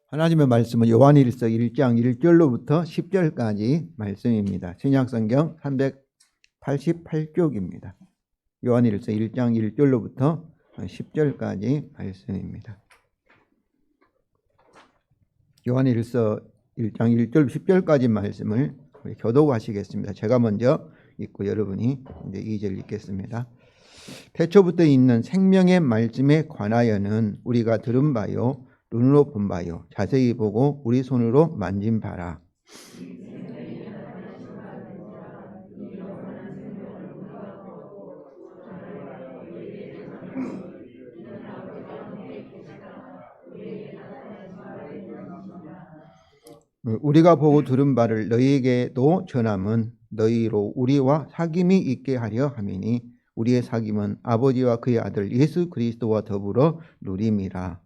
하나님의 말씀은 요한일서 1장 1절로부터 10절까지 말씀입니다. 신약성경 388쪽입니다. 요한일서 1장 1절로부터 10절까지 말씀입니다. 요한일서 1장 1절 10절까지 말씀을 교독하시겠습니다. 제가 먼저 읽고 여러분이 이제 2절 읽겠습니다. 태초부터 있는 생명의 말씀에 관하여는 우리가 들은 바요 눈으로 본 바요 자세히 보고 우리 손으로 만진 바라. 우리가 보고 들은 바를 너희에게도 전함은 너희로 우리와 사귐이 있게 하려 함이니 우리의 사귐은 아버지와 그의 아들 예수 그리스도와 더불어 누림이라.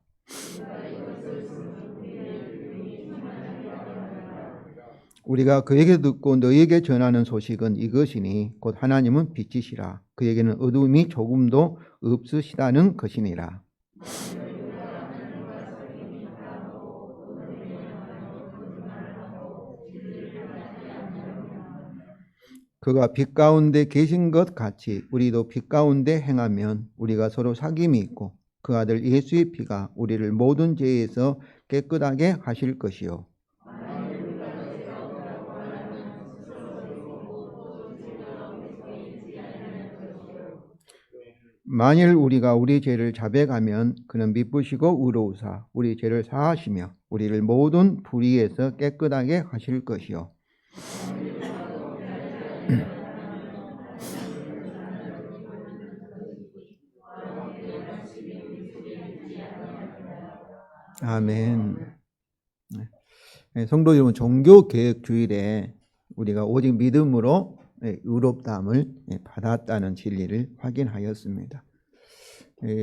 우리가 그에게 듣고 너희에게 전하는 소식은 이것이니 곧 하나님은 빛이시라. 그에게는 어둠이 조금도 없으시다는 것이니라. 그가 빛 가운데 계신 것 같이 우리도 빛 가운데 행하면 우리가 서로 사귐이 있고 그 아들 예수의 피가 우리를 모든 죄에서 깨끗하게 하실 것이요. 만일 우리가 우리 죄를 자백하면 그는 미쁘시고 의로우사 우리 죄를 사하시며 우리를 모든 불의에서 깨끗하게 하실 것이요. 아멘. 성도 여러분, 종교개혁 주일에 우리가 오직 믿음으로 의롭다함을 받았다는 진리를 확인하였습니다.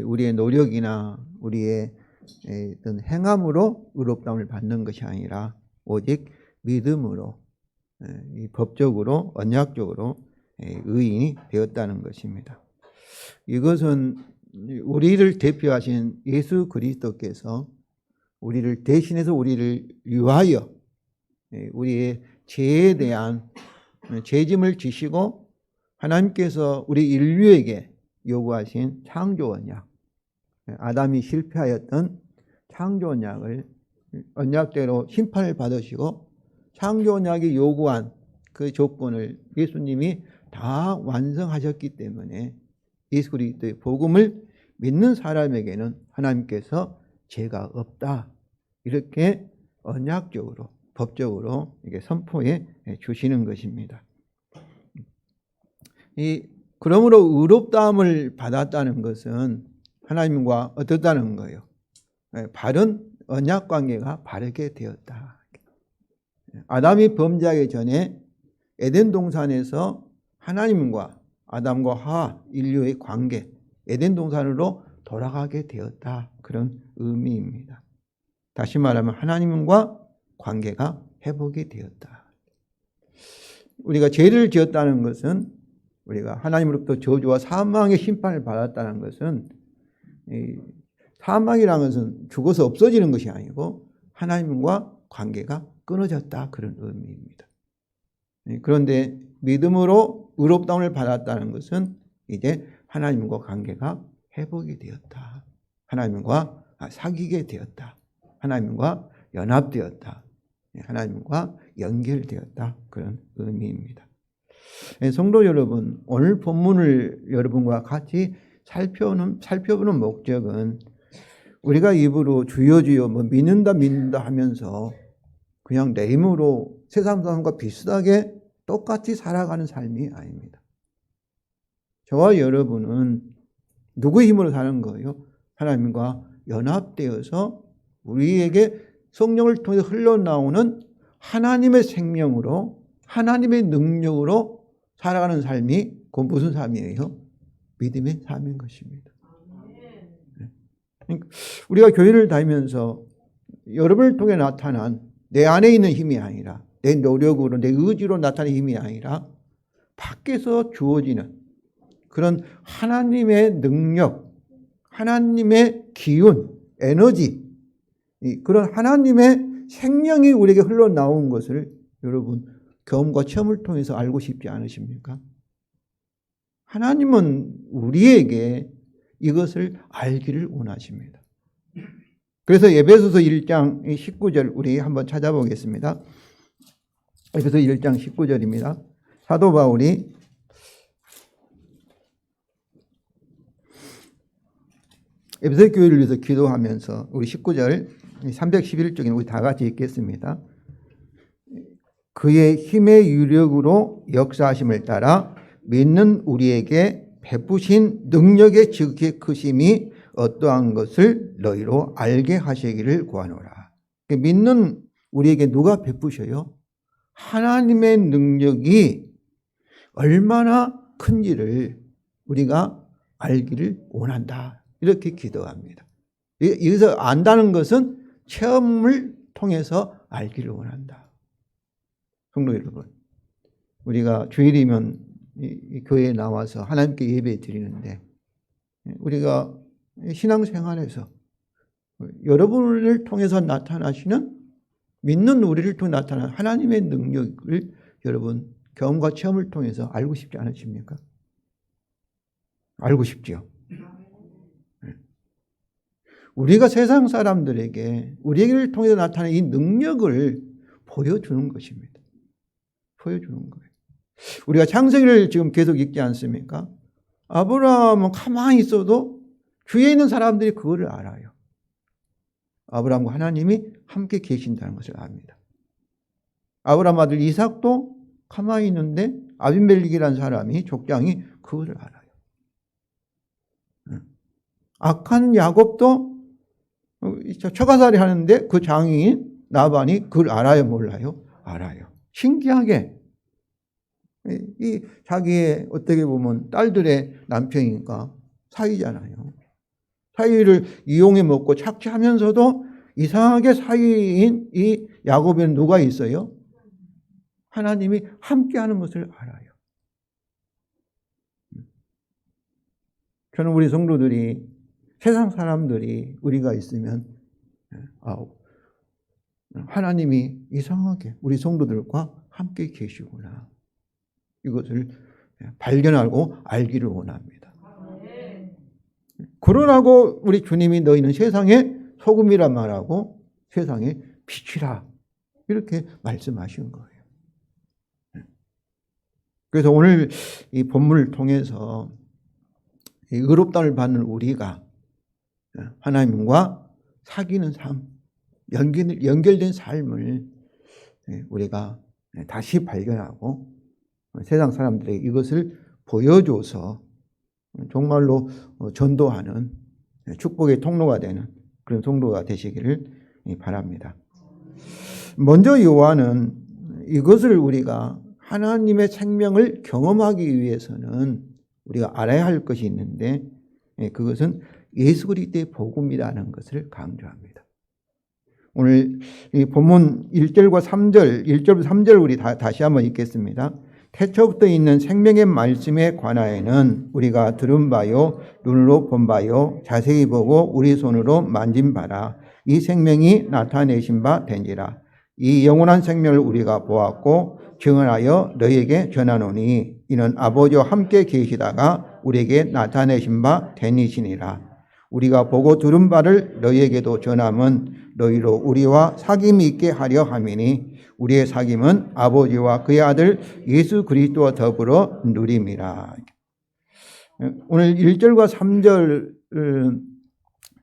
우리의 노력이나 우리의 어떤 행함으로 의롭다함을 받는 것이 아니라 오직 믿음으로 법적으로 언약적으로 의인이 되었다는 것입니다. 이것은 우리를 대표하신 예수 그리스도께서 우리를 대신해서 우리를 위하여 우리의 죄에 대한 죄짐을 지시고 하나님께서 우리 인류에게 요구하신 창조 언약, 아담이 실패하였던 창조 언약을 언약대로 심판을 받으시고 창조 언약이 요구한 그 조건을 예수님이 다 완성하셨기 때문에 예수 그리스도의 복음을 믿는 사람에게는 하나님께서 죄가 없다 이렇게 언약적으로 법적으로 이게 선포해 주시는 것입니다. 그러므로 의롭다함을 받았다는 것은 하나님과 어떻다는 거예요? 바른 언약 관계가 바르게 되었다. 아담이 범죄하기 전에 에덴 동산에서 하나님과 아담과 하와 인류의 관계, 에덴 동산으로 돌아가게 되었다. 그런 의미입니다. 다시 말하면 하나님과 관계가 회복이 되었다. 우리가 죄를 지었다는 것은 우리가 하나님으로부터 저주와 사망의 심판을 받았다는 것은 사망이라는 것은 죽어서 없어지는 것이 아니고 하나님과 관계가 끊어졌다. 그런 의미입니다. 그런데 믿음으로 의롭다함을 받았다는 것은 이제 하나님과 관계가 회복이 되었다. 하나님과 사귀게 되었다. 하나님과 연합되었다. 하나님과 연결되었다. 그런 의미입니다. 성도 여러분, 오늘 본문을 여러분과 같이 살펴보는 목적은 우리가 입으로 주여 주여 믿는다 하면서 그냥 내 힘으로 세상 사람과 비슷하게 똑같이 살아가는 삶이 아닙니다. 저와 여러분은 누구의 힘으로 사는 거예요? 하나님과 연합되어서 우리에게 성령을 통해 흘러나오는 하나님의 생명으로 하나님의 능력으로 살아가는 삶이 그 무슨 삶이에요? 믿음의 삶인 것입니다. 우리가 교회를 다니면서 여러분을 통해 나타난 내 안에 있는 힘이 아니라 내 노력으로 내 의지로 나타나는 힘이 아니라 밖에서 주어지는 그런 하나님의 능력, 하나님의 기운, 에너지 그런 하나님의 생명이 우리에게 흘러나온 것을 여러분 경험과 체험을 통해서 알고 싶지 않으십니까? 하나님은 우리에게 이것을 알기를 원하십니다. 그래서 에베소서 1장 19절 우리 한번 찾아보겠습니다. 에베소서 1장 19절입니다. 사도 바울이 에베소 교회를 위해서 기도하면서 우리 19절 311쪽에 우리 다 같이 읽겠습니다. 그의 힘의 유력으로 역사하심을 따라 믿는 우리에게 베푸신 능력의 지극히 크심이 어떠한 것을 너희로 알게 하시기를 구하노라. 믿는 우리에게 누가 베푸셔요? 하나님의 능력이 얼마나 큰지를 우리가 알기를 원한다. 이렇게 기도합니다. 여기서 안다는 것은 체험을 통해서 알기를 원한다. 성도 여러분, 우리가 주일이면 이 교회에 나와서 하나님께 예배 드리는데 우리가 신앙생활에서 여러분을 통해서 나타나시는 믿는 우리를 통해 나타나는 하나님의 능력을 여러분 경험과 체험을 통해서 알고 싶지 않으십니까? 알고 싶지요. 우리가 세상 사람들에게 우리를 통해서 나타나는 이 능력을 보여주는 것입니다. 보여주는 거예요. 우리가 창세기를 지금 계속 읽지 않습니까? 아브라함은 가만히 있어도 주위에 있는 사람들이 그거를 알아요. 아브라함과 하나님이 함께 계신다는 것을 압니다. 아브라함 아들 이삭도 가만히 있는데 아비멜렉이라는 사람이 족장이 그거를 알아요. 악한 야곱도 처가살이 하는데 그 장인 나반이 그걸 알아요, 몰라요? 알아요. 신기하게 이 자기의 어떻게 보면 딸들의 남편이니까 사위잖아요. 사위를 이용해 먹고 착취하면서도 이상하게 사위인 이 야곱에는 누가 있어요? 하나님이 함께하는 것을 알아요. 저는 우리 성도들이 세상 사람들이 우리가 있으면 하나님이 이상하게 우리 성도들과 함께 계시구나. 이것을 발견하고 알기를 원합니다. 그러라고 우리 주님이 너희는 세상의 소금이라 말하고 세상의 빛이라 이렇게 말씀하신 거예요. 그래서 오늘 이 본문을 통해서 이 의롭다를 받는 우리가 하나님과 사귀는 삶, 연결된 삶을 우리가 다시 발견하고 세상 사람들에게 이것을 보여줘서 정말로 전도하는 축복의 통로가 되는 그런 성도가 되시기를 바랍니다. 먼저 요한은 이것을 우리가 하나님의 생명을 경험하기 위해서는 우리가 알아야 할 것이 있는데 그것은 예수 그리스도의 복음이라는 것을 강조합니다. 오늘 이 본문 1절과 3절, 1절부터 3절 우리 다시 한번 읽겠습니다. 태초부터 있는 생명의 말씀에 관하여는 우리가 들은 바요, 눈으로 본 바요, 자세히 보고 우리 손으로 만진 바라. 이 생명이 나타내신 바 된지라. 이 영원한 생명을 우리가 보았고 증언하여 너희에게 전하노니 이는 아버지와 함께 계시다가 우리에게 나타내신 바 되니시니라. 우리가 보고 들은 바를 너희에게도 전함은 너희로 우리와 사귐이 있게 하려 함이니 우리의 사귐은 아버지와 그의 아들 예수 그리스도와 더불어 누림이라. 오늘 1절과 3절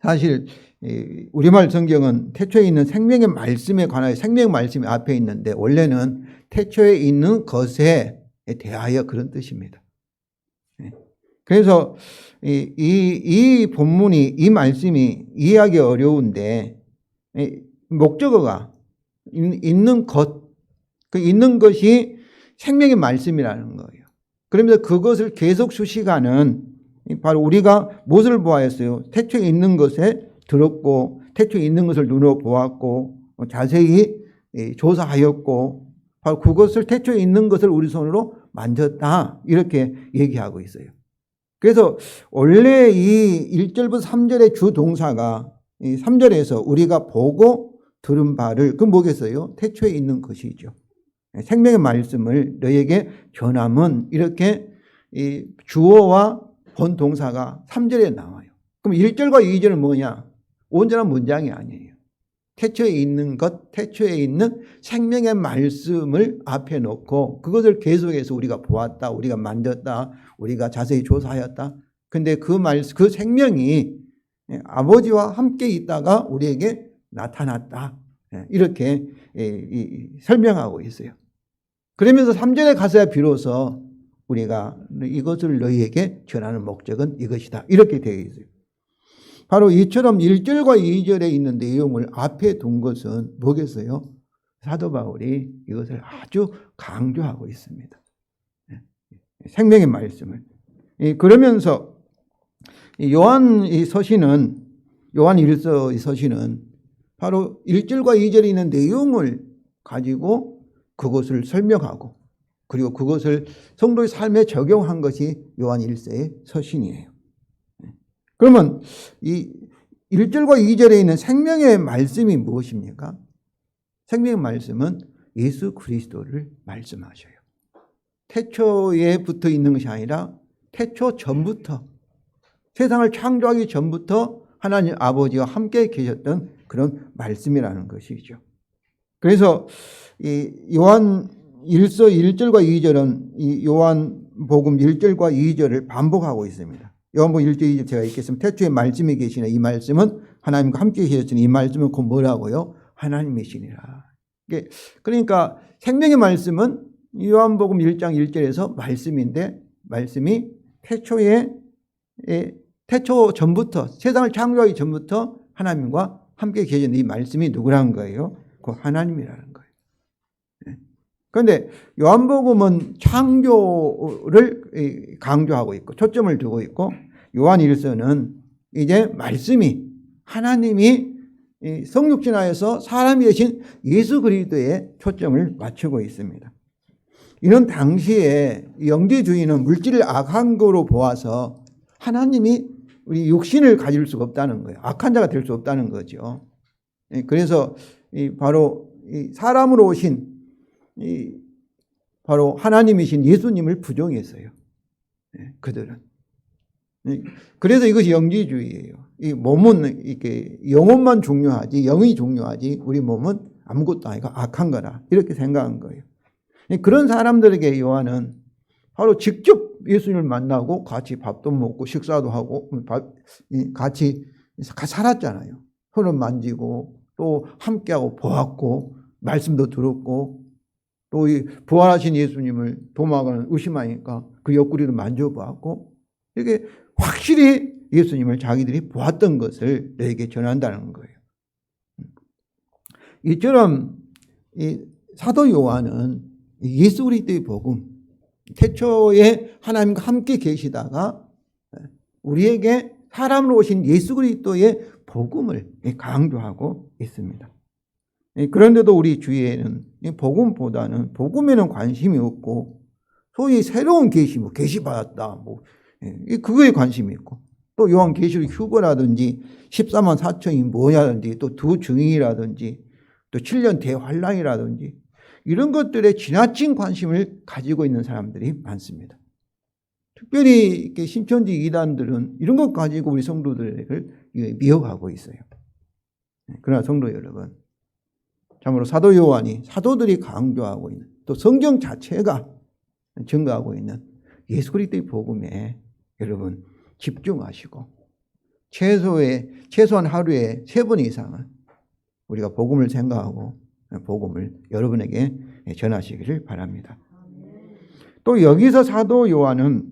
사실 우리말 성경은 태초에 있는 생명의 말씀에 관하여 생명의 말씀이 앞에 있는데 원래는 태초에 있는 것에 대하여 그런 뜻입니다. 그래서 이 본문이 이 말씀이 이해하기 어려운데 목적어가 있는 것, 그 있는 것이 생명의 말씀이라는 거예요. 그러면서 그것을 계속 수식하는 바로 우리가 무엇을 보았어요? 태초에 있는 것에 들었고 태초에 있는 것을 눈으로 보았고 자세히 조사하였고 바로 그것을 태초에 있는 것을 우리 손으로 만졌다 이렇게 얘기하고 있어요. 그래서 원래 이 1절부터 3절의 주 동사가 이 3절에서 우리가 보고 들은 바를 그 뭐겠어요? 태초에 있는 것이죠. 생명의 말씀을 너에게 전함은 이렇게 이 주어와 본동사가 3절에 나와요. 그럼 1절과 2절은 뭐냐? 온전한 문장이 아니에요. 태초에 있는 것, 태초에 있는 생명의 말씀을 앞에 놓고 그것을 계속해서 우리가 보았다, 우리가 만졌다, 우리가 자세히 조사하였다. 근데 그 생명이 아버지와 함께 있다가 우리에게 나타났다. 이렇게 설명하고 있어요. 그러면서 3절에 가서야 비로소 우리가 이것을 너희에게 전하는 목적은 이것이다. 이렇게 되어 있어요. 바로 이처럼 1절과 2절에 있는 내용을 앞에 둔 것은 뭐겠어요? 사도 바울이 이것을 아주 강조하고 있습니다. 생명의 말씀을. 그러면서 요한 일서 서신은 바로 1절과 2절에 있는 내용을 가지고 그것을 설명하고 그리고 그것을 성도의 삶에 적용한 것이 요한 일서의 서신이에요. 그러면 이 1절과 2절에 있는 생명의 말씀이 무엇입니까? 생명의 말씀은 예수 그리스도를 말씀하셔요. 태초에 붙어 있는 것이 아니라 태초 전부터 세상을 창조하기 전부터 하나님 아버지와 함께 계셨던 그런 말씀이라는 것이죠. 그래서 이 요한 1서 1절과 2절은 이 요한복음 1절과 2절을 반복하고 있습니다. 요한복음 1절 2절 제가 읽겠습니다. 태초에 말씀이 계시나 이 말씀은 하나님과 함께 계셨으니 이 말씀은 곧 뭐라고요? 하나님이시니라. 그러니까 생명의 말씀은 요한복음 1장 1절에서 말씀인데 말씀이 태초 전부터 세상을 창조하기 전부터 하나님과 함께 계신 이 말씀이 누구라는 거예요? 그 하나님이라는 거예요. 그런데 요한복음은 창조를 강조하고 있고 초점을 두고 있고 요한일서는 이제 말씀이 하나님이 성육신하여서 사람이 되신 예수 그리스도에 초점을 맞추고 있습니다. 이런 당시에 영지주의는 물질을 악한 거로 보아서 하나님이 우리 육신을 가질 수가 없다는 거예요. 악한 자가 될 수 없다는 거죠. 그래서 바로 사람으로 오신 바로 하나님이신 예수님을 부정했어요. 그들은. 그래서 이것이 영지주의예요. 이 몸은 이렇게 영혼만 중요하지 영이 중요하지 우리 몸은 아무것도 아니고 악한 거라 이렇게 생각한 거예요. 그런 사람들에게 요한은 바로 직접 예수님을 만나고 같이 밥도 먹고 식사도 하고 같이 살았잖아요. 손을 만지고 또 함께하고 보았고 말씀도 들었고 또 이 부활하신 예수님을 도마가 의심하니까 그 옆구리를 만져보았고 이렇게 확실히 예수님을 자기들이 보았던 것을 너에게 전한다는 거예요. 이처럼 이 사도 요한은 예수 그리스도의 복음, 태초에 하나님과 함께 계시다가 우리에게 사람으로 오신 예수 그리스도의 복음을 강조하고 있습니다. 그런데도 우리 주위에는 복음보다는 복음에는 관심이 없고 소위 새로운 계시, 계시 받았다, 그거에 관심이 있고 또 요한계시록 휴거라든지 14만 4천이 뭐냐든지 또 두 증인이라든지 또 7년 대환란이라든지 이런 것들에 지나친 관심을 가지고 있는 사람들이 많습니다. 특별히 이렇게 신천지 이단들은 이런 것 가지고 우리 성도들을 미혹하고 있어요. 그러나 성도 여러분, 참으로 사도 요한이 사도들이 강조하고 있는 또 성경 자체가 증거하고 있는 예수 그리스도의 복음에 여러분 집중하시고 최소한 하루에 3번 이상은 우리가 복음을 생각하고 복음을 여러분에게 전하시기를 바랍니다. 또 여기서 사도 요한은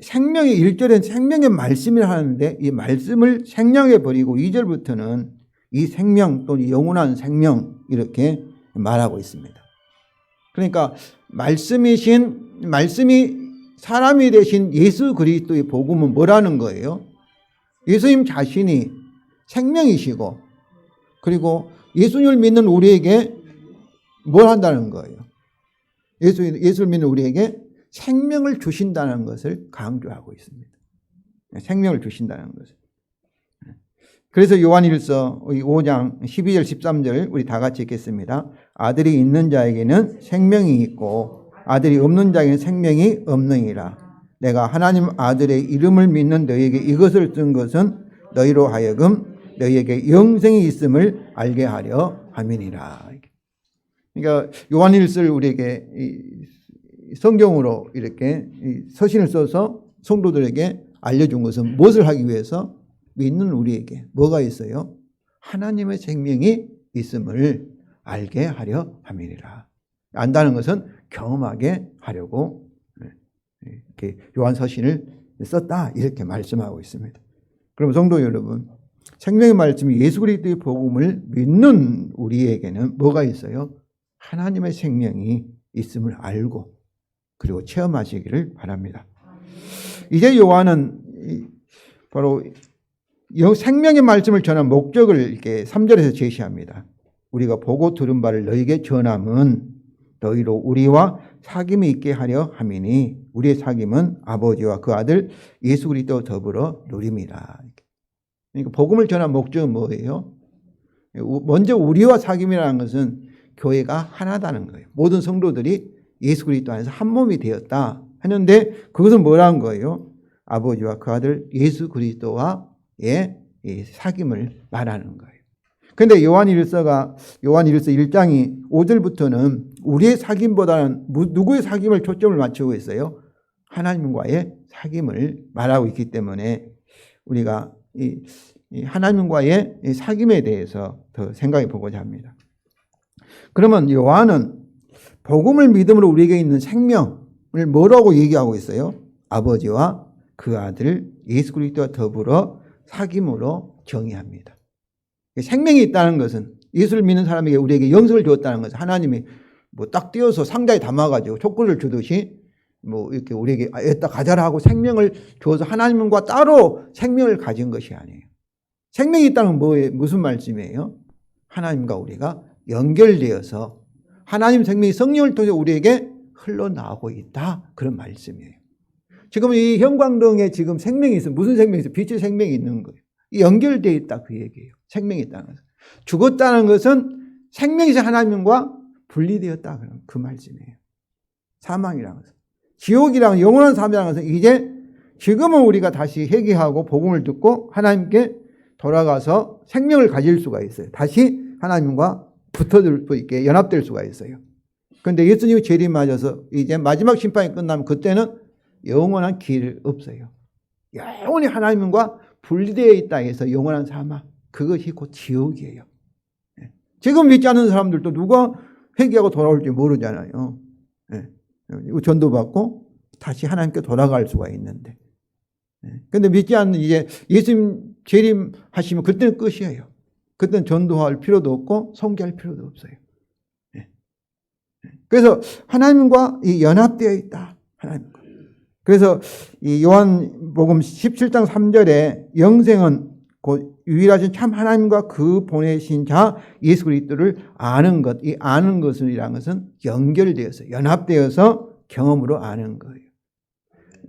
생명의 1절엔 생명의 말씀을 하는데 이 말씀을 생략해 버리고 2절부터는 이 생명 또는 영원한 생명 이렇게 말하고 있습니다. 그러니까 말씀이 사람이 되신 예수 그리스도의 복음은 뭐라는 거예요? 예수님 자신이 생명이시고 그리고 예수님을 믿는 우리에게 뭘 한다는 거예요? 예수를 믿는 우리에게 생명을 주신다는 것을 강조하고 있습니다. 생명을 주신다는 것을. 그래서 요한일서 5장 12절 13절 우리 다 같이 읽겠습니다. 아들이 있는 자에게는 생명이 있고 아들이 없는 자에게는 생명이 없느니라. 내가 하나님 아들의 이름을 믿는 너희에게 이것을 쓴 것은 너희로 하여금 너희에게 영생이 있음을 알게 하려 함이니라. 그러니까 요한일서를 우리에게 성경으로 이렇게 서신을 써서 성도들에게 알려준 것은 무엇을 하기 위해서? 믿는 우리에게 뭐가 있어요? 하나님의 생명이 있음을 알게 하려 함이니라. 안다는 것은 경험하게 하려고 이렇게 요한 서신을 썼다 이렇게 말씀하고 있습니다. 그럼 성도 여러분, 생명의 말씀이 예수 그리스도의 복음을 믿는 우리에게는 뭐가 있어요? 하나님의 생명이 있음을 알고 그리고 체험하시기를 바랍니다. 이제 요한은 바로 생명의 말씀을 전한 목적을 이렇게 3절에서 제시합니다. 우리가 보고 들은 바를 너희에게 전함은 너희로 우리와 사귐이 있게 하려 함이니 우리의 사귐은 아버지와 그 아들 예수 그리스도 더불어 누림이라. 그러니까 복음을 전한 목적은 뭐예요? 먼저 우리와 사귐이라는 것은 교회가 하나다는 거예요. 모든 성도들이 예수 그리스도 안에서 한 몸이 되었다 하는데 그것은 뭐라는 거예요? 아버지와 그 아들 예수 그리스도와의 사귐을 말하는 거예요. 그런데 요한일서 1장이 5절부터는 우리의 사귐보다는 누구의 사귐을 초점을 맞추고 있어요? 하나님과의 사귐을 말하고 있기 때문에 우리가 이 하나님과의 사귐에 대해서 더 생각해 보고자 합니다. 그러면 요한은 복음을 믿음으로 우리에게 있는 생명을 뭐라고 얘기하고 있어요? 아버지와 그 아들 예수 그리스도와 더불어 사귐으로 정의합니다. 생명이 있다는 것은 예수를 믿는 사람에게 우리에게 영생을 주었다는 것은 하나님이 뭐 딱 띄어서 상자에 담아가지고 촛불을 주듯이 뭐 이렇게 우리에게 에따 가자라 하고 생명을 주어서 하나님과 따로 생명을 가진 것이 아니에요. 생명이 있다는 건 무슨 말씀이에요? 하나님과 우리가 연결되어서 하나님 생명이 성령을 통해 우리에게 흘러나오고 있다. 그런 말씀이에요. 지금 이 형광등에 지금 생명이 있어. 무슨 생명이 있어? 빛의 생명이 있는 거예요. 연결되어 있다 그 얘기예요. 생명이 있다는 것은. 죽었다는 것은 생명에서 하나님과 분리되었다. 그 말씀이에요. 사망이라는 것은. 지옥이라는 영원한 삶이라는 것은 이제 지금은 우리가 다시 회개하고 복음을 듣고 하나님께 돌아가서 생명을 가질 수가 있어요. 다시 하나님과 붙어들 수 있게 연합될 수가 있어요. 그런데 예수님이 재림하셔서 이제 마지막 심판이 끝나면 그때는 영원한 길 없어요. 영원히 하나님과 분리되어 있다 해서 영원한 사망. 그것이 곧 지옥이에요. 지금 믿지 않는 사람들도 누가 회개하고 돌아올지 모르잖아요. 전도받고 다시 하나님께 돌아갈 수가 있는데. 그런데 믿지 않는 이제 예수님 재림하시면 그때는 끝이에요. 그때는 전도할 필요도 없고 성교할 필요도 없어요. 그래서 하나님과 연합되어 있다. 하나님과. 그래서 이 요한복음 17장 3절에 영생은 곧 유일하신 참 하나님과 그 보내신 자 예수 그리스도를 아는 것. 이 아는 것이라는 것은 연결되어서 연합되어서 경험으로 아는 거예요.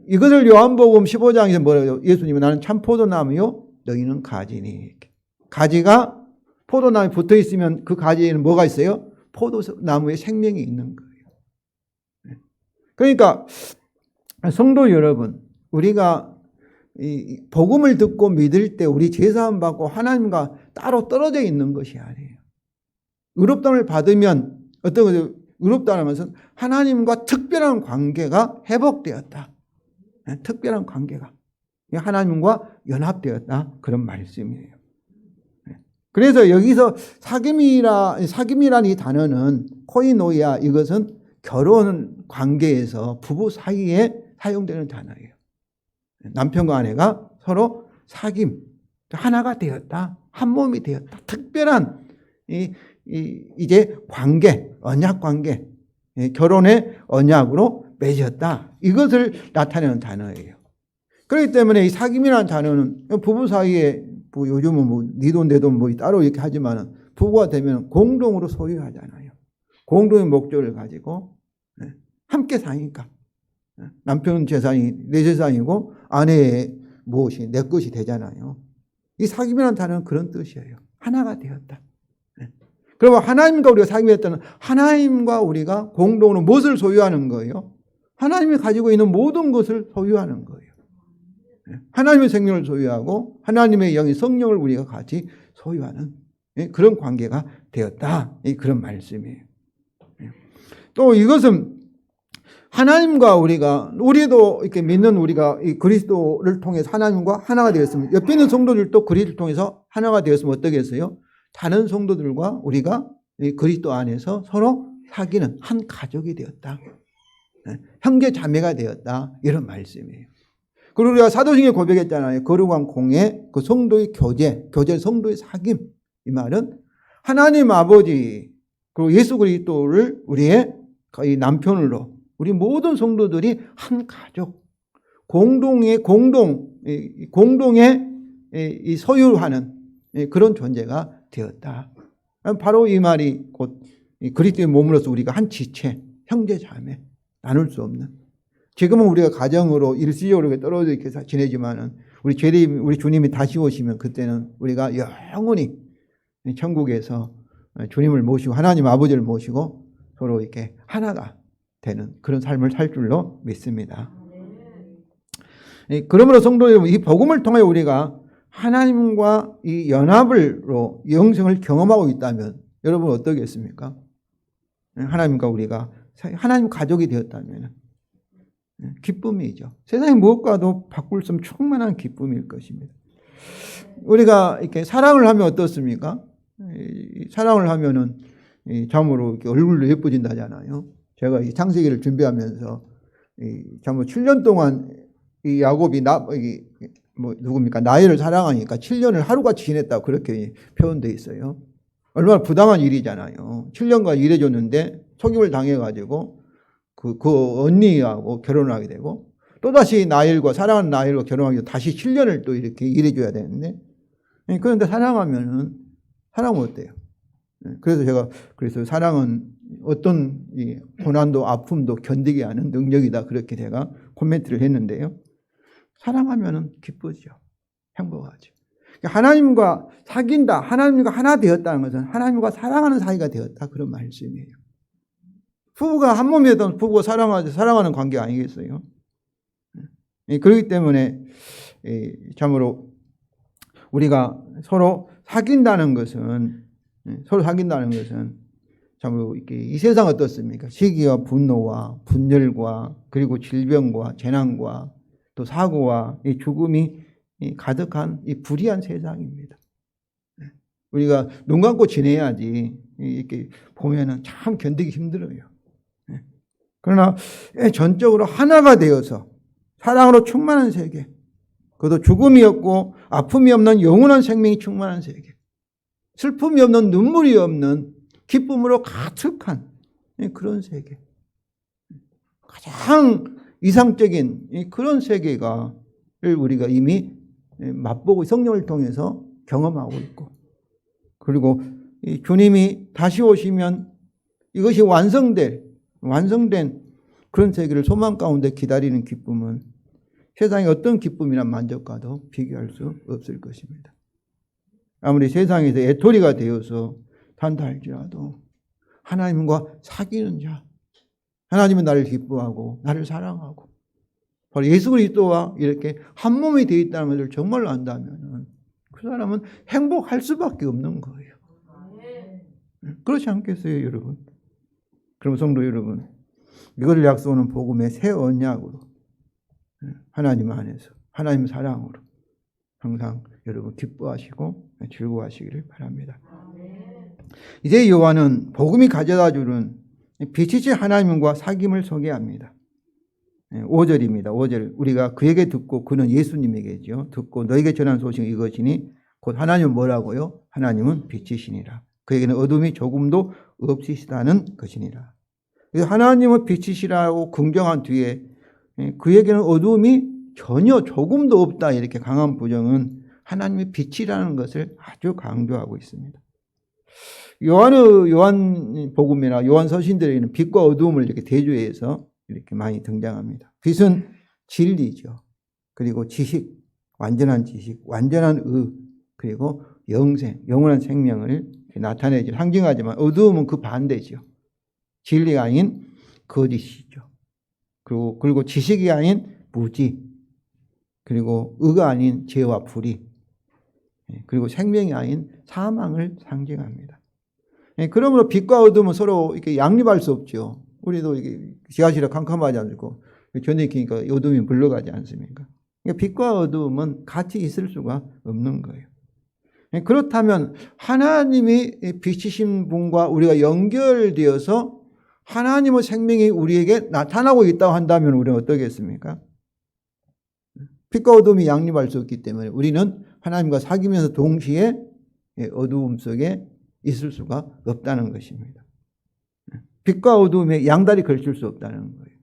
이것을 요한복음 15장에서 뭐라고 해요? 예수님은 나는 참 포도나무요 너희는 가지니. 가지가 포도나무에 붙어 있으면 그 가지에는 뭐가 있어요? 포도나무에 생명이 있는 거예요. 그러니까 성도 여러분, 우리가 이 복음을 듣고 믿을 때 우리 제사함 받고 하나님과 따로 떨어져 있는 것이 아니에요. 의롭다함을 받으면 어떤 거죠? 의롭다는 것은 하나님과 특별한 관계가 회복되었다. 특별한 관계가 하나님과 연합되었다. 그런 말씀이에요. 그래서 여기서 사귐이라는 이 단어는 코이노이아, 이것은 결혼 관계에서 부부 사이에 사용되는 단어예요. 남편과 아내가 서로 사귐, 하나가 되었다. 한 몸이 되었다. 특별한 이제 관계, 언약 관계, 결혼의 언약으로 맺었다. 이것을 나타내는 단어예요. 그렇기 때문에 이 사귐이라는 단어는 부부 사이에 뭐 요즘은 뭐 네 돈 내 돈 뭐 따로 이렇게 하지만 부부가 되면 공동으로 소유하잖아요. 공동의 목적을 가지고 함께 사니까 남편 재산이 내 재산이고 아내의 무엇이 내 것이 되잖아요. 이 사귐이라는 단어는 그런 뜻이에요. 하나가 되었다. 그러면 하나님과 우리가 사귐했다는 하나님과 우리가 공동으로 무엇을 소유하는 거예요? 하나님이 가지고 있는 모든 것을 소유하는 거예요. 하나님의 생명을 소유하고 하나님의 영의 성령을 우리가 같이 소유하는 그런 관계가 되었다. 그런 말씀이에요. 또 이것은 하나님과 우리도 이렇게 믿는 우리가 이 그리스도를 통해서 하나님과 하나가 되었으면 옆에 있는 성도들도 그리스도를 통해서 하나가 되었으면 어떻게 했어요? 다른 성도들과 우리가 이 그리스도 안에서 서로 사귀는 한 가족이 되었다. 형제 자매가 되었다. 이런 말씀이에요. 그리고 우리가 사도행전에 고백했잖아요. 거룩한 공예, 그 성도의 교제 성도의 사귐. 이 말은 하나님 아버지 그리고 예수 그리스도를 우리의 남편으로 우리 모든 성도들이 한 가족, 공동의 소유하는 그런 존재가 되었다. 바로 이 말이 곧 그리스도의 몸으로서 우리가 한 지체, 형제 자매, 나눌 수 없는. 지금은 우리가 가정으로 일시적으로 떨어져 이렇게 지내지만은 우리 주님이 다시 오시면 그때는 우리가 영원히 천국에서 주님을 모시고 하나님 아버지를 모시고 서로 이렇게 하나가 되는 그런 삶을 살 줄로 믿습니다. 그러므로 성도 여러분, 이 복음을 통해 우리가 하나님과 이 연합으로 영생을 경험하고 있다면 여러분 어떠겠습니까? 하나님과 우리가 하나님 가족이 되었다면 기쁨이죠. 세상의 무엇과도 바꿀 수 없는 충만한 기쁨일 것입니다. 우리가 이렇게 사랑을 하면 어떻습니까? 사랑을 하면은 참으로 이렇게 얼굴도 예뻐진다잖아요. 제가 이 창세기를 준비하면서 참으로 7년 동안 이 야곱이 누굽니까? 나엘을 사랑하니까 7년을 하루같이 지냈다고 그렇게 표현되어 있어요. 얼마나 부당한 일이잖아요. 7년간 일해줬는데 속임을 당해가지고 그 언니하고 결혼을 하게 되고 또다시 사랑하는 나엘과 결혼하기 위해서 다시 7년을 또 이렇게 일해줘야 되는데 그런데 사랑하면 어때요? 그래서 사랑은 어떤 이 고난도 아픔도 견디게 하는 능력이다. 그렇게 제가 코멘트를 했는데요. 사랑하면 기쁘죠. 행복하죠. 하나님과 사귄다. 하나님과 하나 되었다는 것은 하나님과 사랑하는 사이가 되었다. 그런 말씀이에요. 부부가 한 몸이었던 부부가 사랑하는 관계 아니겠어요? 그렇기 때문에 참으로 우리가 서로 사귄다는 것은 참으로 이렇게 이 세상 어떻습니까? 시기와 분노와 분열과 그리고 질병과 재난과 또 사고와 이 죽음이 가득한 이 불의한 세상입니다. 우리가 눈 감고 지내야지 이렇게 보면은 참 견디기 힘들어요. 그러나 전적으로 하나가 되어서 사랑으로 충만한 세계, 그것도 죽음이 없고 아픔이 없는 영원한 생명이 충만한 세계, 슬픔이 없는 눈물이 없는 기쁨으로 가득한 그런 세계, 가장 이상적인 그런 세계를 우리가 이미 맛보고 성령을 통해서 경험하고 있고, 그리고 주님이 다시 오시면 이것이 완성된 그런 세계를 소망 가운데 기다리는 기쁨은 세상의 어떤 기쁨이나 만족과도 비교할 수 없을 것입니다. 아무리 세상에서 애토리가 되어서 산다 할지라도 하나님과 사귀는 자, 하나님은 나를 기뻐하고 나를 사랑하고 바로 예수 그리스도와 이렇게 한 몸이 되어 있다는 것을 정말로 안다면 그 사람은 행복할 수밖에 없는 거예요. 그렇지 않겠어요, 여러분? 그럼 성도 여러분, 이것을 약속하는 복음의 새 언약으로 하나님 안에서 하나님 사랑으로 항상 여러분 기뻐하시고 즐거워하시기를 바랍니다. 이제 요한은 복음이 가져다주는 빛이신 하나님과 사귐을 소개합니다. 5절입니다. 5절 우리가 그에게 듣고 그는 예수님에게죠. 듣고 너에게 전한 소식은 이것이니 곧 하나님은 뭐라고요? 하나님은 빛이시니라. 그에게는 어둠이 조금도 없으시다는 것이니라. 하나님은 빛이시라고 긍정한 뒤에 그에게는 어둠이 전혀 조금도 없다 이렇게 강한 부정은 하나님의 빛이라는 것을 아주 강조하고 있습니다. 요한 복음이나 요한 서신들에는 빛과 어둠을 이렇게 대조해서 이렇게 많이 등장합니다. 빛은 진리죠. 그리고 지식, 완전한 지식, 완전한 의, 그리고 영생, 영원한 생명을 나타내지 상징하지만 어두움은 그 반대죠. 진리가 아닌 거짓이죠. 그리고 지식이 아닌 무지, 그리고 의가 아닌 죄와 불의, 그리고 생명이 아닌 사망을 상징합니다. 그러므로 빛과 어둠은 서로 이렇게 양립할 수 없죠. 우리도 이게 지하실에 캄캄하지 않고 전에 키니까 어둠이 물러가지 않습니까? 그러니까 빛과 어둠은 같이 있을 수가 없는 거예요. 그렇다면 하나님이 빛이신 분과 우리가 연결되어서 하나님의 생명이 우리에게 나타나고 있다고 한다면 우리는 어떠겠습니까? 빛과 어둠이 양립할 수 없기 때문에 우리는 하나님과 사귀면서 동시에 어두움 속에 있을 수가 없다는 것입니다. 빛과 어둠에 양다리 걸칠 수 없다는 거예요.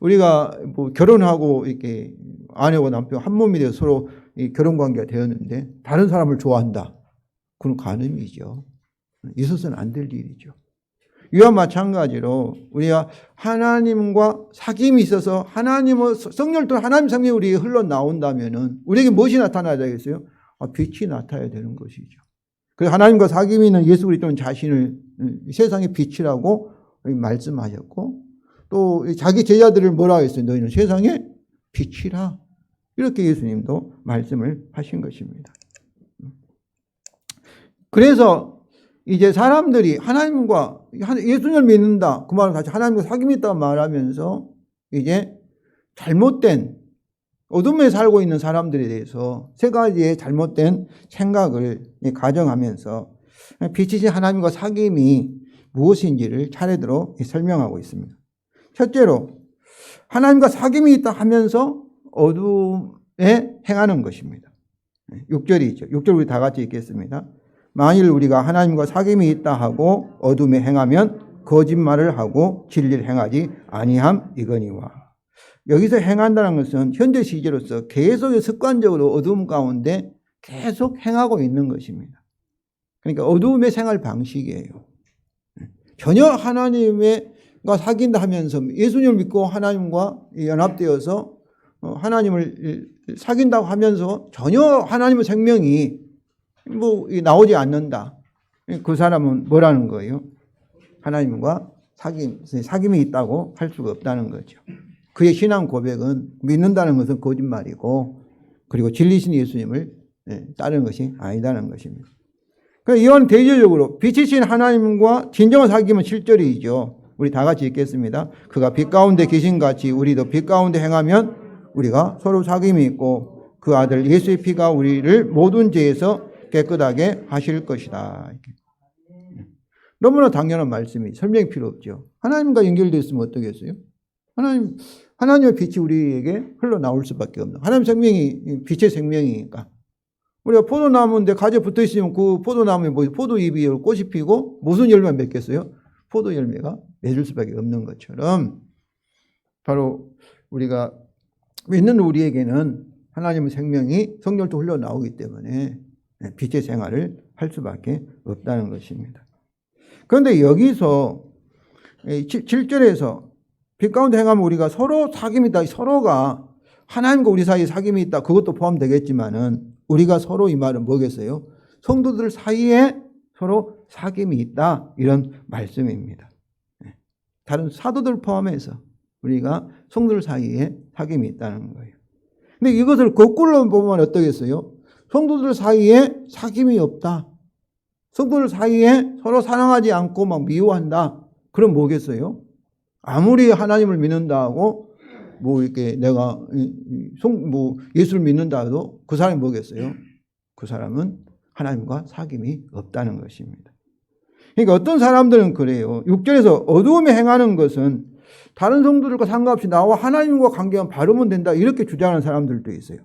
우리가 뭐 결혼하고 이렇게 아내와 남편 한 몸이 되어 서로 결혼 관계가 되었는데 다른 사람을 좋아한다. 그건 간음이죠. 있어서는 안 될 일이죠. 이와 마찬가지로 우리가 하나님과 사귐이 있어서 하나님의 성령을 통해 하나님 생명이 우리에게 흘러나온다면은 우리에게 무엇이 나타나야 되겠어요? 빛이 나타나야 되는 것이죠. 그래서 하나님과 사귐이 있는 예수 그리스도는 자신을 세상의 빛이라고 말씀하셨고 또 자기 제자들을 뭐라 했어요? 너희는 세상의 빛이라. 이렇게 예수님도 말씀을 하신 것입니다. 그래서 이제 사람들이 하나님과 예수님을 믿는다. 그 말은 같이 하나님과 사귐이 있다고 말하면서 이제 잘못된 어둠에 살고 있는 사람들에 대해서 세 가지의 잘못된 생각을 가정하면서 빛이신 하나님과 사귐이 무엇인지를 차례대로 설명하고 있습니다. 첫째로 하나님과 사귐이 있다 하면서 어둠에 행하는 것입니다. 6절이죠. 6절 우리 다 같이 읽겠습니다. 만일 우리가 하나님과 사귐이 있다 하고 어둠에 행하면 거짓말을 하고 진리를 행하지 아니함 이거니와. 여기서 행한다는 것은 현재 시제로서 계속 습관적으로 어둠 가운데 계속 행하고 있는 것입니다. 그러니까 어둠의 생활 방식이에요. 전혀 하나님과 사귄다 하면서 예수님을 믿고 하나님과 연합되어서 하나님을 사귄다고 하면서 전혀 하나님의 생명이 나오지 않는다. 그 사람은 뭐라는 거예요? 하나님과 사귐이 있다고 할 수가 없다는 거죠. 그의 신앙 고백은 믿는다는 것은 거짓말이고 그리고 진리신 예수님을 따르는 것이 아니다는 것입니다. 그러니까 이건 대조적으로 빛이신 하나님과 진정한 사귐은 7절이죠. 우리 다 같이 읽겠습니다. 그가 빛 가운데 계신 같이 우리도 빛 가운데 행하면 우리가 서로 사귐이 있고 그 아들 예수의 피가 우리를 모든 죄에서 깨끗하게 하실 것이다. 너무나 당연한 말씀이 설명이 필요 없죠. 하나님과 연결되어 있으면 어떠겠어요? 하나님의 빛이 우리에게 흘러나올 수밖에 없는. 하나님 생명이 빛의 생명이니까. 우리가 포도나무인데 가지에 붙어 있으면 그 포도나무에 포도잎이 꽃이 피고 무슨 열매가 맺겠어요? 포도 열매가 맺을 수밖에 없는 것처럼 바로 우리가 믿는 우리에게는 하나님의 생명이 성령으로 흘러나오기 때문에 빛의 생활을 할 수밖에 없다는 것입니다. 그런데 여기서 7절에서 빛 가운데 행하면 우리가 서로 사귐이 있다. 서로가 하나님과 우리 사이에 사귐이 있다. 그것도 포함되겠지만은 우리가 서로 이 말은 뭐겠어요? 성도들 사이에 서로 사귐이 있다. 이런 말씀입니다. 다른 사도들 포함해서 우리가 성도들 사이에 사귐이 있다는 거예요. 근데 이것을 거꾸로 보면 어떠겠어요? 성도들 사이에 사귐이 없다. 성도들 사이에 서로 사랑하지 않고 막 미워한다. 그럼 뭐겠어요? 아무리 하나님을 믿는다 하고 이렇게 내가 예수를 믿는다 해도 그 사람이 뭐겠어요? 그 사람은 하나님과 사귐이 없다는 것입니다. 그러니까 어떤 사람들은 그래요. 6절에서 어두움에 행하는 것은 다른 성도들과 상관없이 나와 하나님과 관계만 바르면 된다. 이렇게 주장하는 사람들도 있어요.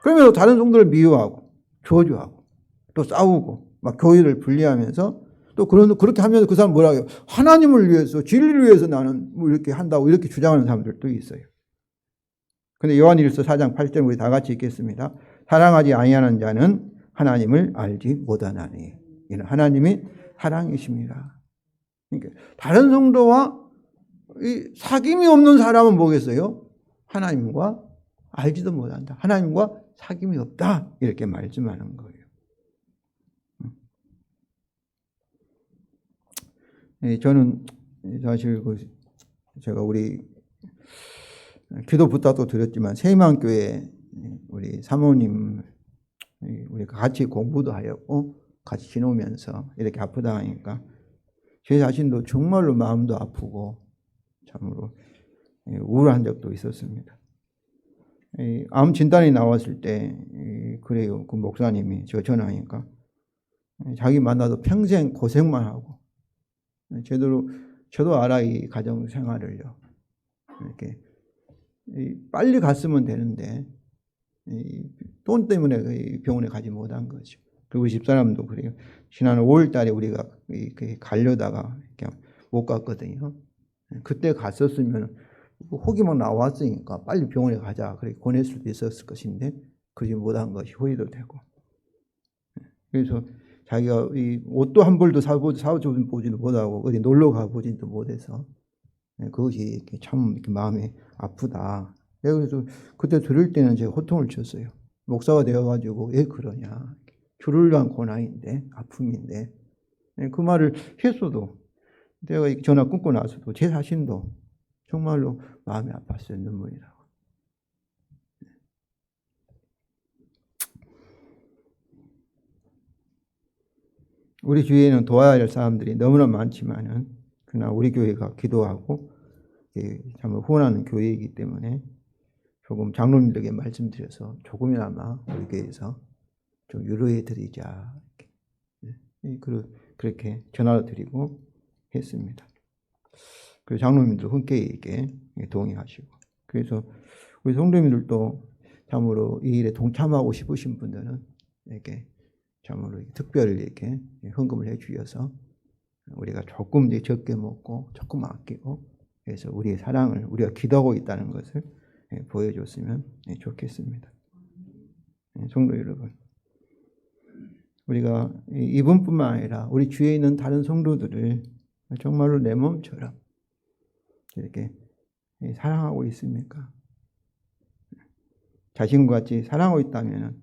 그러면서 다른 성도를 미워하고 저주하고 또 싸우고 막 교회를 분리하면서 또 그렇게 하면서 그 사람 뭐라고 해요? 하나님을 위해서 진리를 위해서 나는 이렇게 한다고 이렇게 주장하는 사람들도 있어요. 근데 요한일서 4장 8절 우리 다 같이 읽겠습니다. 사랑하지 아니하는 자는 하나님을 알지 못하나니 이는 하나님이 사랑이십니다. 그러니까 다른 성도와 이 사귐이 없는 사람은 뭐겠어요? 하나님과 알지도 못한다. 하나님과 사귐이 없다. 이렇게 말씀하는 거예요. 저는 사실 제가 우리 기도 부탁도 드렸지만 세임한교회 우리 사모님 우리가 같이 공부도 하였고 같이 지내면서 이렇게 아프다 하니까 제 자신도 정말로 마음도 아프고 참으로 우울한 적도 있었습니다. 암 진단이 나왔을 때 그래요. 그 목사님이 저 전화하니까 자기 만나도 평생 고생만 하고 제대로 저도 알아 이 가정 생활을요. 이렇게 빨리 갔으면 되는데 돈 때문에 병원에 가지 못한 거죠. 그리고 집사람도 그래요. 지난 5월 달에 우리가 가려다가 못 갔거든요. 그때 갔었으면 혹이 막 나왔으니까 빨리 병원에 가자. 그렇게 권할 수도 있었을 것인데 그러지 못한 것이 후회도 되고. 그래서 자기가 이 옷도 한 벌도 사보지도 못하고 어디 놀러 가보지도 못해서 그것이 이렇게 참 이렇게 마음이 아프다. 그래서 그때 들을 때는 제가 호통을 쳤어요. 목사가 되어가지고 왜 그러냐. 주를 위한 고난인데 아픔인데 그 말을 했어도 내가 전화 끊고 나서도 제 자신도 정말로 마음이 아팠어요. 눈물이 나고. 우리 주위에는 도와야 할 사람들이 너무나 많지만은 그러나 우리 교회가 기도하고 참 후원하는 교회이기 때문에 조금 장로님들에게 말씀드려서 조금이나마 우리 교회에서 좀 유로해 드리자 그렇게 전화를 드리고 했습니다. 그리고 장로님들 흔쾌히에게 동의하시고 그래서 우리 성도님들도 참으로 이 일에 동참하고 싶으신 분들은 이렇게 참으로 특별히 이렇게 헌금을 해 주셔서 우리가 조금 적게 먹고 조금 아끼고 그래서 우리의 사랑을 우리가 기도하고 있다는 것을 보여줬으면 좋겠습니다. 성도 여러분, 우리가 이분뿐만 아니라 우리 주위에 있는 다른 성도들을 정말로 내 몸처럼 이렇게 사랑하고 있습니까? 자신과 같이 사랑하고 있다면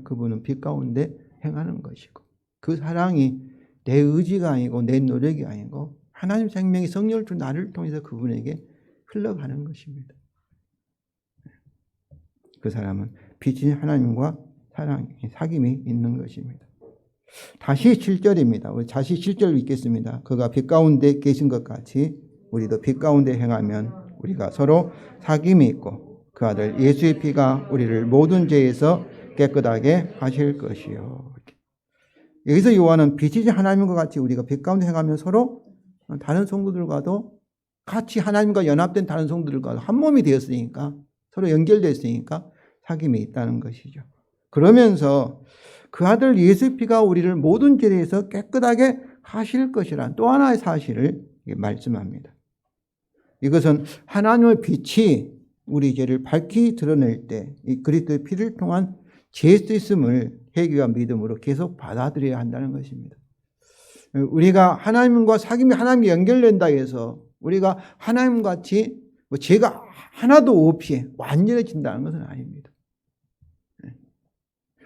그분은 빛 가운데 행하는 것이고 그 사랑이 내 의지가 아니고 내 노력이 아니고 하나님 생명의 성령을 준 나를 통해서 그분에게 흘러가는 것입니다. 그 사람은 빛인 하나님과 사귐이 있는 것입니다. 다시 7절입니다. 우리 다시 7절 읽겠습니다. 그가 빛 가운데 계신 것 같이 우리도 빛 가운데 행하면 우리가 서로 사귐이 있고 그 아들 예수의 피가 우리를 모든 죄에서 깨끗하게 하실 것이요. 여기서 요한은 빛이신 하나님과 같이 우리가 빛 가운데 행하면 서로 다른 성도들과도 같이 하나님과 연합된 다른 성도들과 한 몸이 되었으니까 서로 연결됐으니까 사귐이 있다는 것이죠. 그러면서 그 아들 예수의 피가 우리를 모든 죄에서 깨끗하게 하실 것이란 또 하나의 사실을 말씀합니다. 이것은 하나님의 빛이 우리 죄를 밝히 드러낼 때 이 그리스도의 피를 통한 죄 씻음을 회개와 믿음으로 계속 받아들여야 한다는 것입니다. 우리가 하나님과 사귐이 하나님이 연결된다 해서 우리가 하나님과 같이 죄가 하나도 없이 완전해진다는 것은 아닙니다.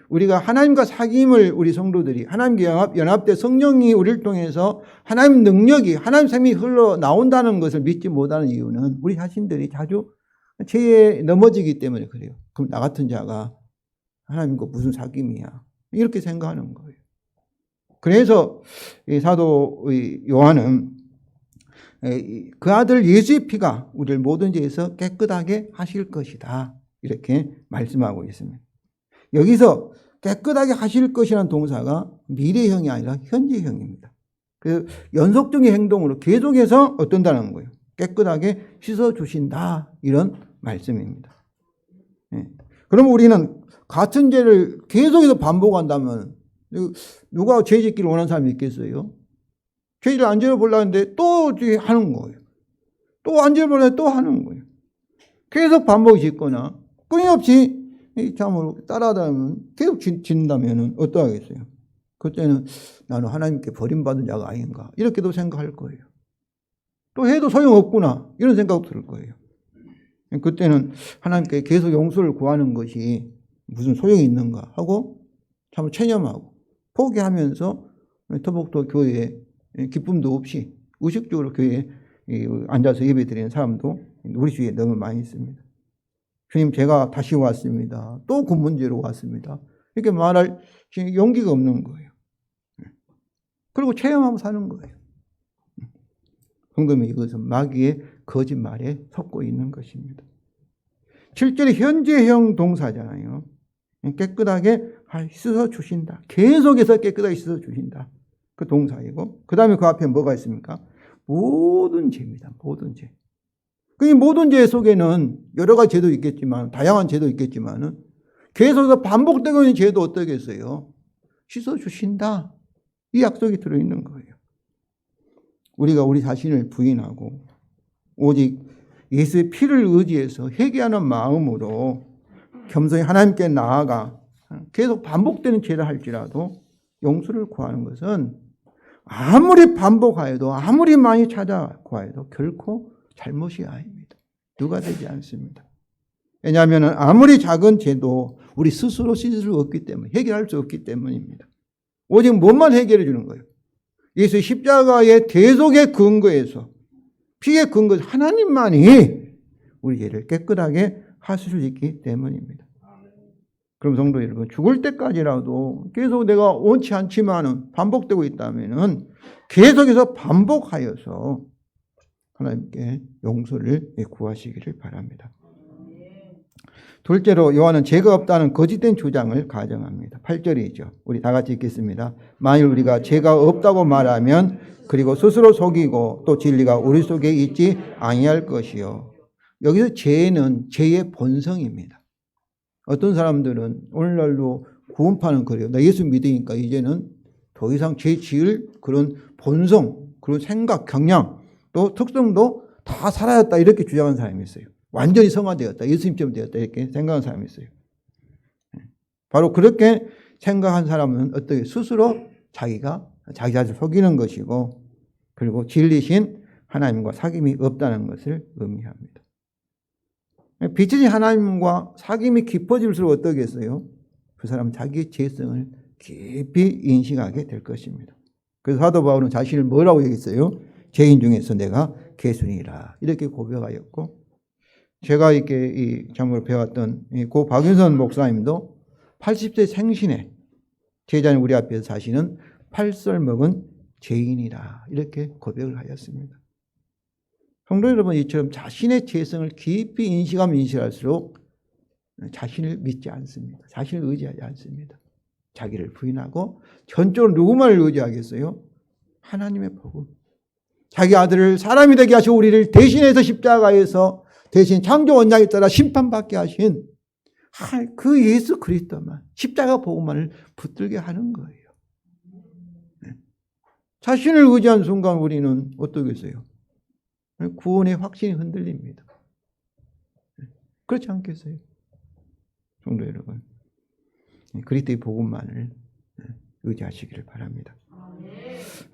우리가 하나님과 사귐을 우리 성도들이 하나님과 연합돼 성령이 우리를 통해서 하나님 능력이 하나님 생명이 흘러나온다는 것을 믿지 못하는 이유는 우리 자신들이 자주 죄에 넘어지기 때문에 그래요. 그럼 나 같은 자가 하나님과 무슨 사귐이야 이렇게 생각하는 거예요. 그래서 사도 요한은 그 아들 예수의 피가 우리를 모든 죄에서 깨끗하게 하실 것이다 이렇게 말씀하고 있습니다. 여기서 깨끗하게 하실 것이라는 동사가 미래형이 아니라 현재형입니다. 그래서 연속적인 행동으로 계속해서 어떤다는 거예요. 깨끗하게 씻어주신다 이런 말씀입니다. 그럼 우리는 같은 죄를 계속해서 반복한다면 누가 죄 짓기를 원하는 사람이 있겠어요? 죄를 안 지어보려고 하는데 또 하는 거예요. 또 안 지어보려고 하는데 또 하는 거예요. 계속 반복이 짓거나 끊임없이 참으로 따라하다면 계속 짓는다면 어떠하겠어요? 그때는 나는 하나님께 버림받은 자가 아닌가 이렇게도 생각할 거예요. 또 해도 소용없구나 이런 생각도 들 거예요. 그때는 하나님께 계속 용서를 구하는 것이 무슨 소용이 있는가 하고 참 체념하고 포기하면서 터복도 교회에 기쁨도 없이 의식적으로 교회에 앉아서 예배 드리는 사람도 우리 주위에 너무 많이 있습니다. 주님, 제가 다시 왔습니다. 또 그 문제로 왔습니다. 이렇게 말할 용기가 없는 거예요. 그리고 체험하고 사는 거예요. 성도님, 이것은 마귀의 거짓말에 섞고 있는 것입니다. 7절이 현재형 동사잖아요. 깨끗하게 씻어 주신다. 계속해서 깨끗하게 씻어 주신다. 그 동사이고, 그 다음에 그 앞에 뭐가 있습니까? 모든 죄입니다. 모든 죄. 그 모든 죄 속에는 여러 가지 죄도 있겠지만, 다양한 죄도 있겠지만은 계속해서 반복되고 있는 죄도 어떻겠어요? 씻어 주신다. 이 약속이 들어있는 거예요. 우리가 우리 자신을 부인하고 오직 예수의 피를 의지해서 회개하는 마음으로 겸손히 하나님께 나아가 계속 반복되는 죄를 할지라도 용서를 구하는 것은 아무리 반복하여도 아무리 많이 찾아구하여도 결코 잘못이 아닙니다. 누가 되지 않습니다. 왜냐하면 아무리 작은 죄도 우리 스스로 씻을 수 없기 때문에 해결할 수 없기 때문입니다. 오직 뭐만 해결해 주는 거예요? 예수의 십자가의 대속의 근거에서 피의 근거에서 하나님만이 우리 죄를 깨끗하게 하실 수 있기 때문입니다. 그럼 성도 여러분, 죽을 때까지라도 계속 내가 원치 않지만은 반복되고 있다면은 계속해서 반복하여서 하나님께 용서를 구하시기를 바랍니다. 둘째로 요한은 죄가 없다는 거짓된 주장을 가정합니다. 8절이죠. 우리 다 같이 읽겠습니다. 만일 우리가 죄가 없다고 말하면 그리고 스스로 속이고 또 진리가 우리 속에 있지 아니할 것이요. 여기서 죄는 죄의 본성입니다. 어떤 사람들은 오늘날로 구원파는 그래요. 나 예수 믿으니까 이제는 더 이상 죄 지을 그런 본성, 그런 생각, 경향, 또 특성도 다 사라졌다 이렇게 주장하는 사람이 있어요. 완전히 성화되었다. 예수님처럼 되었다. 이렇게 생각하는 사람이 있어요. 바로 그렇게 생각한 사람은 어떻게 스스로 자기 자신을 속이는 것이고 그리고 진리신 하나님과 사귐이 없다는 것을 의미합니다. 빛이신 하나님과 사귐이 깊어질수록 어떻겠어요? 그 사람은 자기의 죄성을 깊이 인식하게 될 것입니다. 그래서 사도 바울은 자신을 뭐라고 얘기했어요? 죄인 중에서 내가 괴순이라 이렇게 고백하였고 제가 이렇게 이 참고로 배웠던 고 박윤선 목사님도 80세 생신에 제자는 우리 앞에서 사시는 팔설 먹은 죄인이라 이렇게 고백을 하였습니다. 성도 여러분, 이처럼 자신의 죄성을 깊이 인식하면 인식할수록 자신을 믿지 않습니다. 자신을 의지하지 않습니다. 자기를 부인하고 전적으로 누구만을 의지하겠어요? 하나님의 복음. 자기 아들을 사람이 되게 하시고 우리를 대신해서 십자가에서 대신 창조 원장에 따라 심판받게 하신 그 예수 그리스도만 십자가 복음만을 붙들게 하는 거예요. 자신을 의지한 순간 우리는 어떠겠어요? 구원의 확신이 흔들립니다. 그렇지 않겠어요? 성도 여러분, 그리스도의 복음만을 의지하시기를 바랍니다.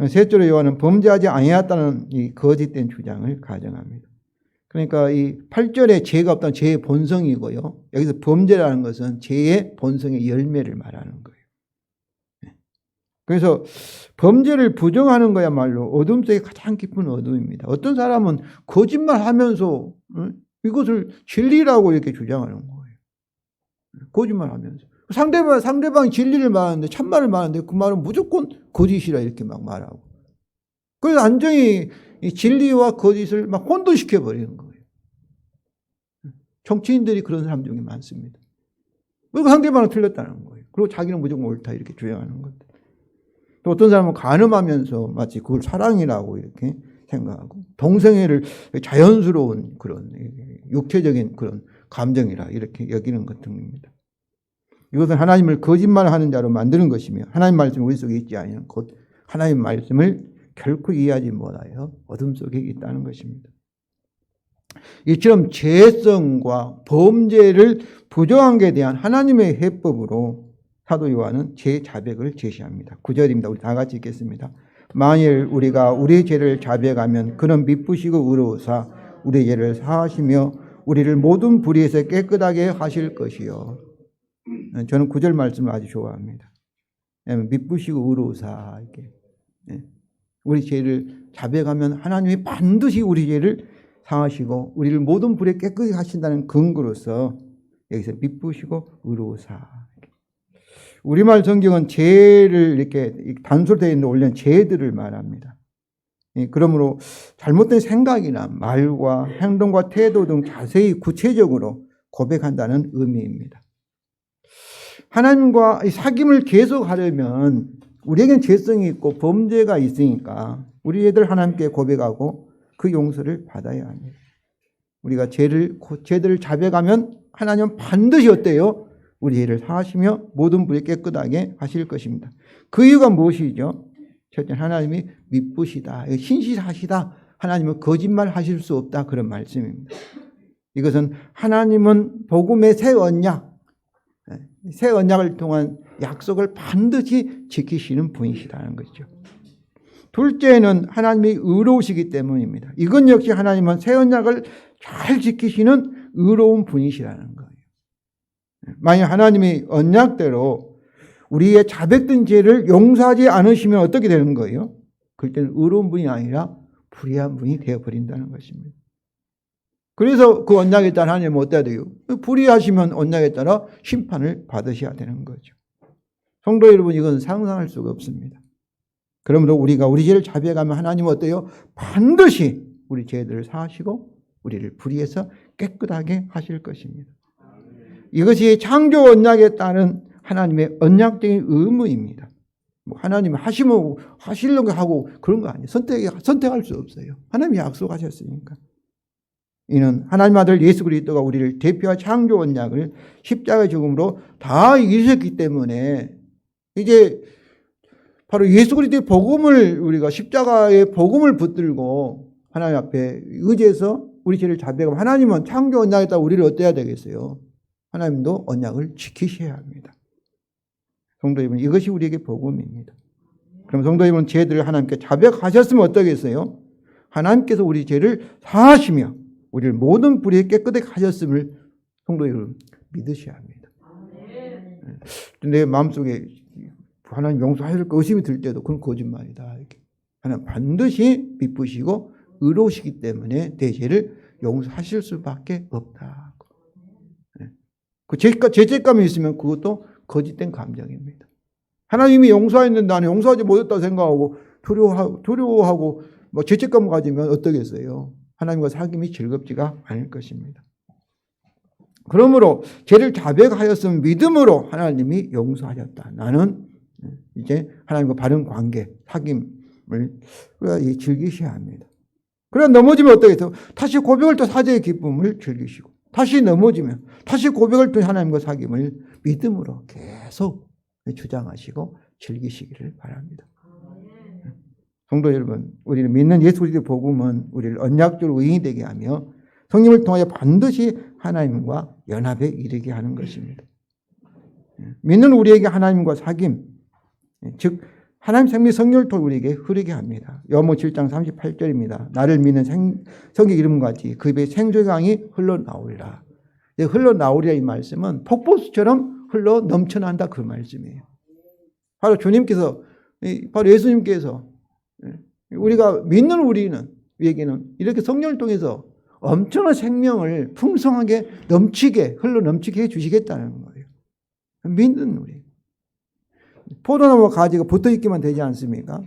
셋째로 요한은 범죄하지 아니하였다는 이 거짓된 주장을 가정합니다. 그러니까 이 8절에 죄가 없다는 죄의 본성이고요. 여기서 범죄라는 것은 죄의 본성의 열매를 말하는 거예요. 그래서 범죄를 부정하는 거야말로 어둠 속에 가장 깊은 어둠입니다. 어떤 사람은 거짓말하면서 이것을 진리라고 이렇게 주장하는 거예요. 거짓말하면서 상대방이 진리를 말하는데 참말을 말하는데 그 말은 무조건 거짓이라 이렇게 막 말하고 그래서 완전히 이 진리와 거짓을 막 혼돈시켜 버리는 거예요. 정치인들이 그런 사람 중에 많습니다. 그리고 상대방은 틀렸다는 거예요. 그리고 자기는 무조건 옳다 이렇게 주장하는 것. 또 어떤 사람은 간음하면서 마치 그걸 사랑이라고 이렇게 생각하고 동성애를 자연스러운 그런 육체적인 그런 감정이라 이렇게 여기는 것 등입니다. 이것은 하나님을 거짓말하는 자로 만드는 것이며 하나님 말씀이 우리 속에 있지 아니하는 곧 하나님 말씀을 결코 이해하지 못하여 어둠 속에 있다는 것입니다. 이처럼 죄성과 범죄를 부정한 것에 대한 하나님의 해법으로 사도 요한은 죄 자백을 제시합니다. 9절입니다. 우리 다 같이 읽겠습니다. 만일 우리가 우리의 죄를 자백하면 그는 미쁘시고 의로우사 우리의 죄를 사하시며 우리를 모든 불의에서 깨끗하게 하실 것이요. 저는 9절 말씀을 아주 좋아합니다. 미쁘시고 의로우사. 이렇게. 우리 죄를 자백하면 하나님이 반드시 우리 죄를 사하시고 우리를 모든 불에 깨끗이 하신다는 근거로서 여기서 미쁘시고 의로우사. 우리말 성경은 죄를 이렇게 단수되어 있는 원래는 죄들을 말합니다. 그러므로 잘못된 생각이나 말과 행동과 태도 등 자세히 구체적으로 고백한다는 의미입니다. 하나님과 사귐을 계속하려면 우리에겐 죄성이 있고 범죄가 있으니까 우리 애들 하나님께 고백하고 그 용서를 받아야 합니다. 우리가 죄들을 자백하면 하나님은 반드시 어때요? 우리 죄를 사하시며 모든 불에 깨끗하게 하실 것입니다. 그 이유가 무엇이죠? 첫째, 하나님이 미쁘시다, 신실하시다. 하나님은 거짓말 하실 수 없다. 그런 말씀입니다. 이것은 하나님은 복음의 새 언약을 통한 약속을 반드시 지키시는 분이시라는 것이죠. 둘째는 하나님이 의로우시기 때문입니다. 이건 역시 하나님은 새 언약을 잘 지키시는 의로운 분이시라는 거예요. 만약 하나님이 언약대로 우리의 자백된 죄를 용서하지 않으시면 어떻게 되는 거예요? 그때는 의로운 분이 아니라 불의한 분이 되어버린다는 것입니다. 그래서 그 언약에 따라 하나님은 어때야 돼요? 불의하시면 언약에 따라 심판을 받으셔야 되는 거죠. 성도 여러분, 이건 상상할 수가 없습니다. 그러므로 우리가 우리 죄를 자백하면 하나님은 어때요? 반드시 우리 죄들을 사하시고 우리를 불의해서 깨끗하게 하실 것입니다. 이것이 창조 언약에 따른 하나님의 언약적인 의무입니다. 하나님이 하시면 하시려고 하고 그런 거 아니에요. 선택할 수 없어요. 하나님이 약속하셨으니까. 이는 하나님 아들 예수 그리스도가 우리를 대표한 창조 언약을 십자가의 죽음으로 다 이루셨기 때문에 이제 바로 예수 그리스도의 복음을 우리가 십자가의 복음을 붙들고 하나님 앞에 의지해서 우리 죄를 자백하면 하나님은 창조 언약에 따라 우리를 어때야 되겠어요? 하나님도 언약을 지키셔야 합니다. 성도 여러분, 이것이 우리에게 복음입니다. 그럼 성도 여러분, 죄들을 하나님께 자백하셨으면 어떠겠어요? 하나님께서 우리 죄를 사하시며 우리를 모든 불의에 깨끗하게 하셨음을 성도 여러분 믿으셔야 합니다. 내 마음속에 하나님 용서하실 거 의심이 들 때도 그건 거짓말이다. 이렇게. 하나님 반드시 미쁘시고 의로우시기 때문에 내 죄를 용서하실 수밖에 없다. 그 죄책감이 있으면 그것도 거짓된 감정입니다. 하나님이 용서했는데 나는 용서하지 못했다고 생각하고 두려워하고 죄책감을 가지면 어떠겠어요? 하나님과 사귐이 즐겁지가 않을 것입니다. 그러므로 죄를 자백하였으면 믿음으로 하나님이 용서하셨다. 나는 이제 하나님과 바른 관계, 사귐을 우리가 즐기셔야 합니다. 그러나 넘어지면 어떠겠어요? 다시 고백을 또 사죄의 기쁨을 즐기시고 다시 넘어지면 다시 고백을 통해 하나님과 사귐을 믿음으로 계속 주장하시고 즐기시기를 바랍니다. 성도 여러분, 우리는 믿는 예수 그리스도의 복음은 우리를 언약적으로 의인이 되게 하며 성령을 통하여 반드시 하나님과 연합에 이르게 하는 것입니다. 믿는 우리에게 하나님과 사귐, 즉 하나님 생명 성령을 통해 우리에게 흐르게 합니다. 요한복음 7장 38절입니다. 나를 믿는 성경 이름과 같이 그 입에 생수의 강이 흘러나오리라. 흘러나오리라 이 말씀은 폭포수처럼 흘러 넘쳐난다 그 말씀이에요. 바로 주님께서, 바로 예수님께서 우리가 믿는 우리에게는 이렇게 성령을 통해서 엄청난 생명을 풍성하게 넘치게 흘러 넘치게 해주시겠다는 거예요. 믿는 우리. 포도나무와 가지가 붙어있기만 되지 않습니까?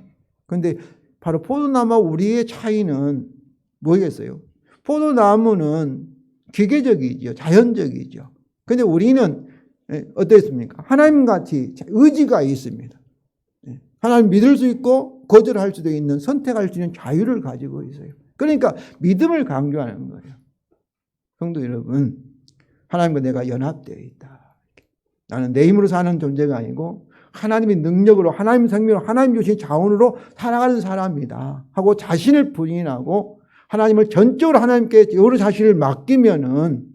그런데 바로 포도나무와 우리의 차이는 뭐겠어요? 포도나무는 기계적이죠. 자연적이죠. 그런데 우리는 어떻습니까? 하나님같이 의지가 있습니다. 하나님 믿을 수 있고 거절할 수도 있는 선택할 수 있는 자유를 가지고 있어요. 그러니까 믿음을 강조하는 거예요. 성도 여러분, 하나님과 내가 연합되어 있다. 나는 내 힘으로 사는 존재가 아니고 하나님의 능력으로 하나님 생명으로 하나님 주신 자원으로 살아가는 사람이다 하고 자신을 부인하고 하나님을 전적으로 하나님께 여러 자신을 맡기면은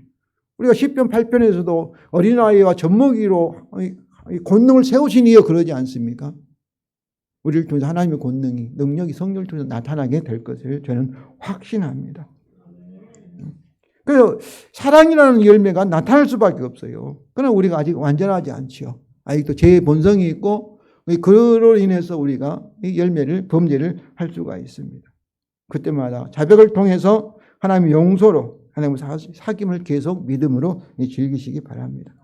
우리가 시편 8편에서도 어린아이와 젖먹이로 권능을 세우신 이여 그러지 않습니까? 우리를 통해서 하나님의 권능이 능력이 성령을 통해서 나타나게 될 것을 저는 확신합니다. 그래서 사랑이라는 열매가 나타날 수밖에 없어요. 그러나 우리가 아직 완전하지 않지요. 아직도 제 본성이 있고 그로 인해서 우리가 이 열매를 범죄를 할 수가 있습니다. 그때마다 자백을 통해서 하나님의 용서로 하나님의 사귐을 계속 믿음으로 즐기시기 바랍니다.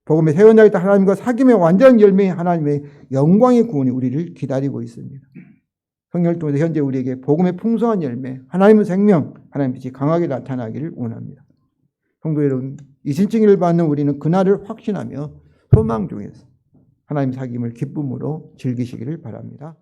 복음의 새 언약에 따라 하나님과 사귐의 완전한 열매인 하나님의 영광의 구원이 우리를 기다리고 있습니다. 성령을 통해서 현재 우리에게 복음의 풍성한 열매, 하나님의 생명, 하나님의 빛이 강하게 나타나기를 원합니다. 성도 여러분, 이 신칭을 받는 우리는 그날을 확신하며 소망 중에서 하나님 사귐을 기쁨으로 즐기시기를 바랍니다.